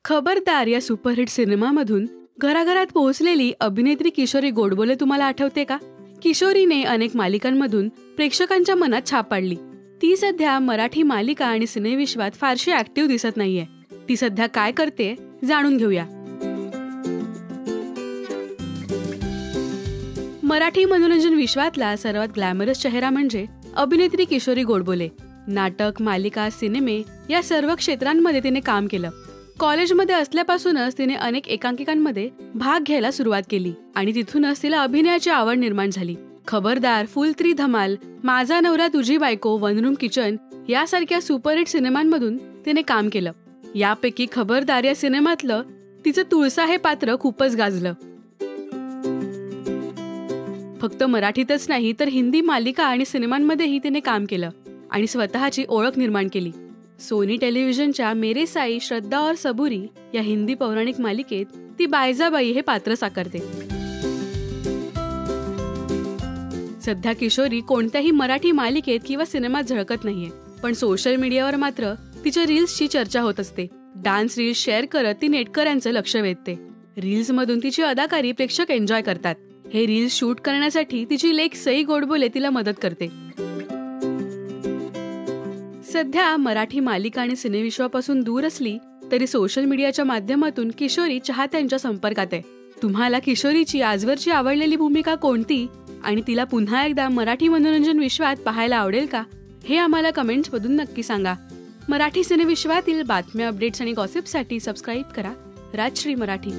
खबरदार या सुपरहिट सिनेमामधून घराघरात पोहोचलेली अभिनेत्री किशोरी गोडबोले तुम्हाला आठवते का? किशोरीने अनेक मालिकांमधून प्रेक्षकांच्या मनात छाप पाडली. ती सध्या मराठी मालिका आणि सिनेविश्वात फारशी ऍक्टिव्ह दिसत नाहीये. ती सध्या काय करते जाणून घेऊया. मराठी मनोरंजन विश्वातला सर्वात ग्लॅमरस चेहरा म्हणजे अभिनेत्री किशोरी गोडबोले. नाटक, मालिका, सिनेमे या सर्व क्षेत्रांमध्ये तिने काम केलं. कॉलेजमध्ये असल्यापासूनच तिने अनेक एकांकिकांमध्ये भाग घ्यायला सुरुवात केली आणि तिथूनच तिला अभिनयाची आवड निर्माण झाली. खबरदार, फुल 3 धमाल, माझा नवरा तुझी बायको, वन रूम किचन यासारख्या सुपरहिट सिनेमांमधून तिने काम केलं. यापैकी खबरदार या सिनेमातलं तिचं तुळसा हे पात्र खूपच गाजलं. फक्त मराठीतच नाही तर हिंदी मालिका आणि सिनेमांमध्येही तिने काम केलं आणि स्वतःची ओळख निर्माण केली. सोनी टेलिव्हिजनच्या मेरे साई श्रद्धा और सबुरी या हिंदी पौराणिक मालिकेत ती बायजाबाई हे पात्र साकारते. सध्या किशोरी कोणत्याही मराठी मालिकेत किंवा सिनेमात झळकत नाहीये, पण सोशल मीडियावर मात्र तिच्या रील्सची चर्चा होत असते. डान्स रील्स शेअर करत ती नेटकऱ्यांचं लक्ष वेधते. रील्समधून तिची अदाकारी प्रेक्षक एन्जॉय करतात. हे रील्स शूट करण्यासाठी तिची लेक सई गोडबोले तिला मदत करते. सध्या मराठी मालिका आणि सिनेविश्वापासून दूर असली तरी सोशल मीडियाच्या माध्यमातून किशोरी चाहत्यांच्या संपर्कात आहे. तुम्हाला किशोरीची आजवरची आवडलेली भूमिका कोणती आणि तिला पुन्हा एकदा मराठी मनोरंजन विश्वात पाहायला आवडेल का, हे आम्हाला कमेंट्समधून नक्की सांगा. मराठी सिनेविश्वातील बातम्या, अपडेट्स आणि गॉसिपसाठी सबस्क्राईब करा राजश्री मराठी.